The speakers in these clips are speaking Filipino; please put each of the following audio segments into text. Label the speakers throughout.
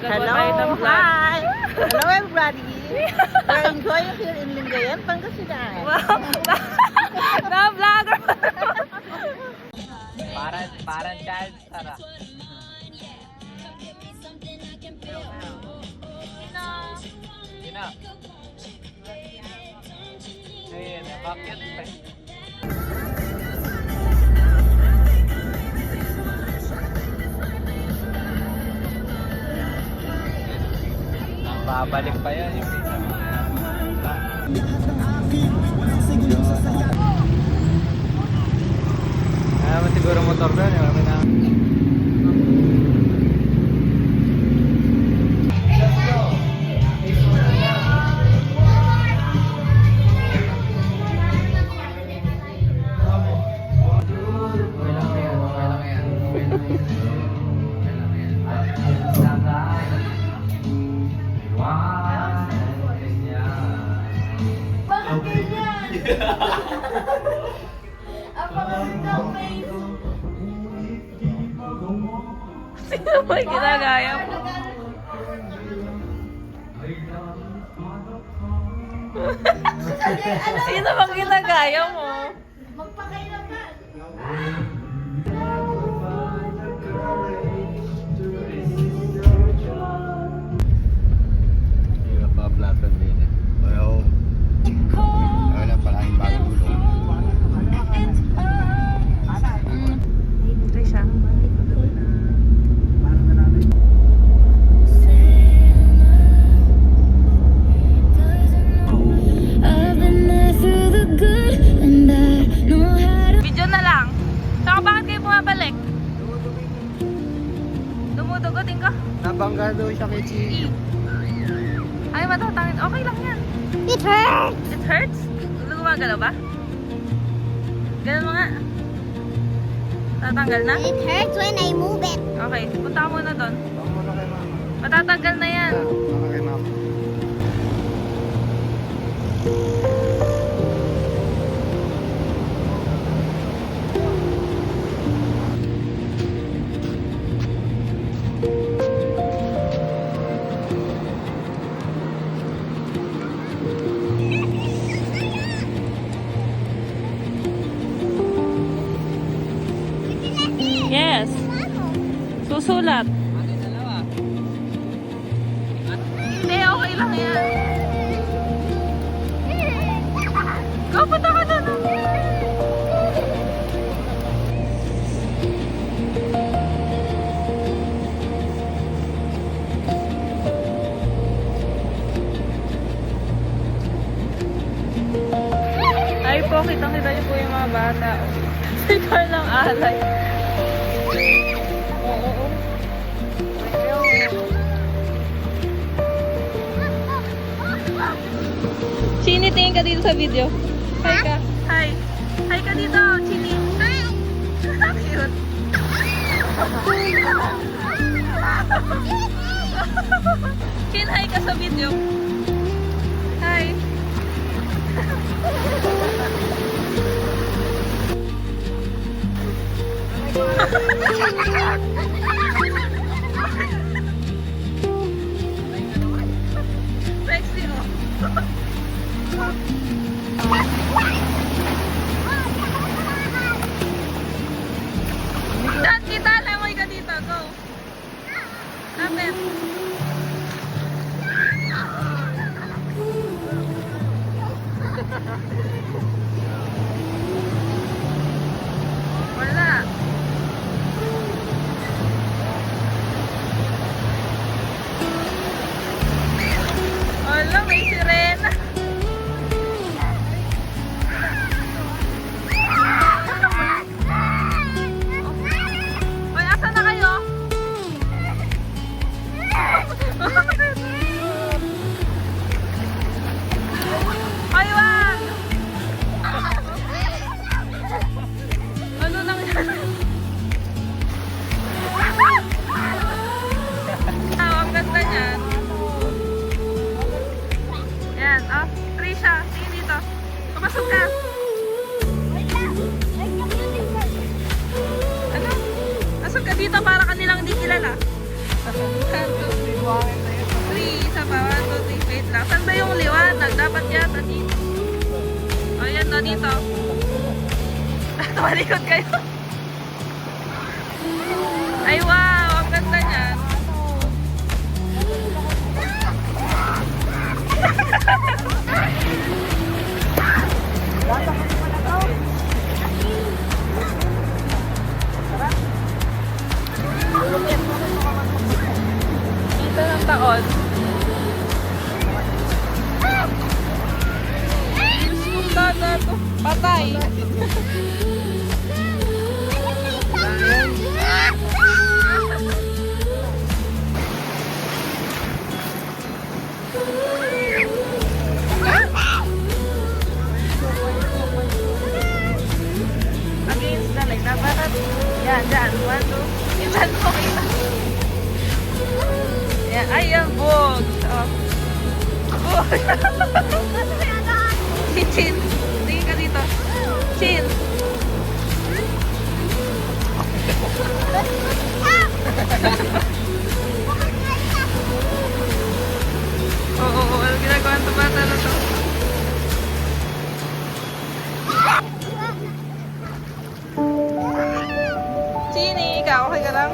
Speaker 1: Hello, hi! Hello everybody! We're enjoying here in Lingayen, Pangasinan.
Speaker 2: Wow! Na-vlogger!
Speaker 3: Parang child Sarah. Sino? Ayun, bakit pa? Babalik pa yan yung pizza. Ayaw siguro motor doon, yung kami na.
Speaker 2: Sino ba yung ginagaya mo? Sino bang ginagaya mo?
Speaker 4: Magpakailangan.
Speaker 3: Hindi ka pa platan din eh.
Speaker 5: Well, wala pala yung bagong gulong.
Speaker 2: Ito siya. Video na lang. Saka bakit kayo bumabalik? Dumudugotin ka?
Speaker 5: Nabangga daw siya kay Chi.
Speaker 2: Ay, matatangin. Okay lang yan.
Speaker 4: It hurts.
Speaker 2: It hurts? Gumagalaw ba? Ganun mo nga. Tatanggal na?
Speaker 4: It hurts when I move it.
Speaker 2: Okay, punta ka muna doon.
Speaker 5: Baka muna kay mama.
Speaker 2: Matatanggal na yan.
Speaker 5: Baka kay mama.
Speaker 2: Yes. Susulat. Hindi, okay lang yan. Go, punta ka doon. Ay po, kitang-kita niyo po yung mga bata. Si Carl ang alay. Chini, tingin ka dito sa video. Hi ka. Hi. Hi ka dito, Chini. Hi. Cute. Chin, hi ka sa video. Hi. Sexy, oh. Dan kita, lemay ka dito. Go. Lapit. Wala. Wala, may sirena. Hoy, asan na kayo? Hoy, wag! Ano nang ang ganda niyan. Yan, oh, Trisha, tingin dito. Papasok ka. Ano? Pasok ka dito para kanilang hindi kilala. 1, 2, 3. tumalikod kayo. Ay, wow! Ang ganda niyan. Dito ng taon. Dada to. Patay. Against the light. Dapat yan, dyan. 1, 2. Ilan po kita. Yan. Ay, yan. Bog. Oh. Bog. Si Chin. Tingin ka dito. Chin. Oo, ano ginagawa ng bata na to? Chini, ikaw, okay ka lang?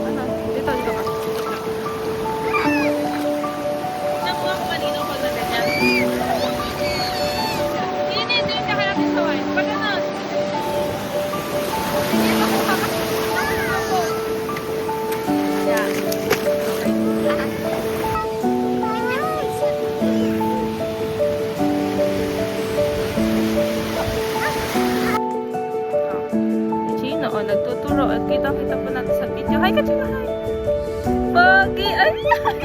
Speaker 2: Ano? Dito, dito ka. Nakuha ko kanina ko na ganyan. Chini, ito yung kakalapin sa wine. Pag ano? Hindi ba kung yeah. Chino, oh, nagtuturo. At kita-kita po natin sa video. Hi ka, Chino, hi! Pogi! Ay,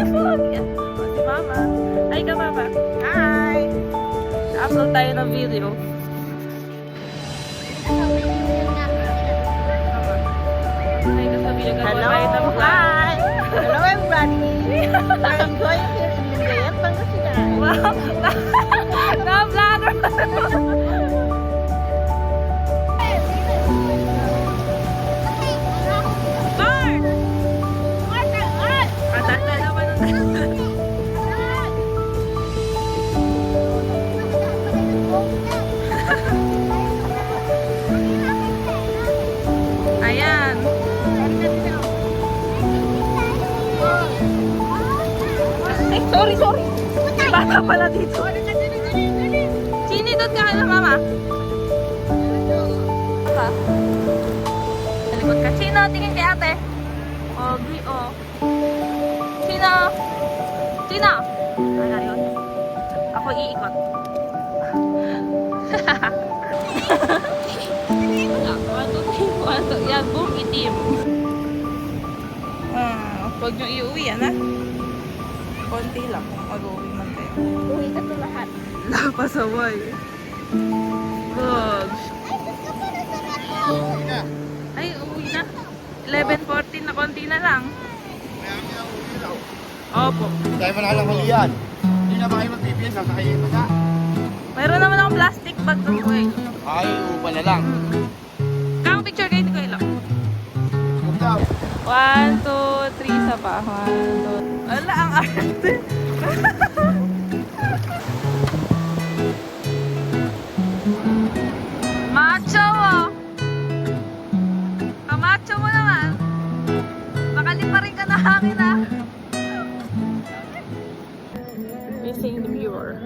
Speaker 2: Pogi! Oh, si Mama. Hi ka, Mama. Hi! Na-upload tayo ng video. Hi ka sa video.
Speaker 1: Hello,
Speaker 2: Gagawa tayo ng vlog.
Speaker 1: hi! Hello everybody! We're enjoying here in Lingayen, Pangasinan.
Speaker 2: Wow! Na-vlogger pa Mark! Patanda naman ang Ayan. Ay, sorry. May bata pala dito. Chini, doon ka na, Mama. Papa. Talikod ka. Chino, tingin kay ate. Pogi, oh. Chino. Ano yun? Ako iikot. Yan, boom, itim. Huwag nyo iuwi, yan ha? Konti lang kung mag-uwi man kayo.
Speaker 4: Uwi ka to lahat.
Speaker 2: Napasaway. Bog. Ay, uwi na. 11:14 na, konti na lang. Opo.
Speaker 5: Tayo pa nalang hulihan. Hindi na ba kayo magbibigyan, sasakayin pa ka.
Speaker 2: Mayroon naman akong plastic bag doon ko eh.
Speaker 5: Ay, upa na lang.
Speaker 2: Kang picture kayo, hindi ko ilok.
Speaker 5: Huwag daw.
Speaker 2: 1, 2, 3, isa pa. 1, 2. Wala, ang arte. Macho mo. Kamacho mo naman. Makalipa rin ka na hangin ah. Missing the viewer.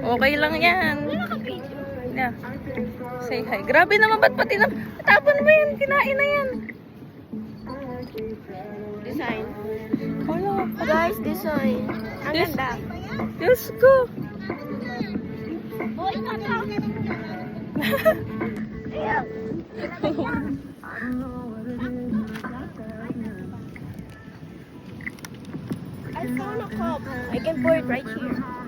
Speaker 2: Okay lang yan. Yeah. Say hi. Grabe naman, ba't pati na... Tapon mo yan, kinain na yan.
Speaker 4: Design.
Speaker 2: Wala.
Speaker 4: Guys, design. Ang
Speaker 2: Yes.
Speaker 4: ganda.
Speaker 2: Diyos ko.
Speaker 4: Boy, tataw. I found a cup. I can pour it right here.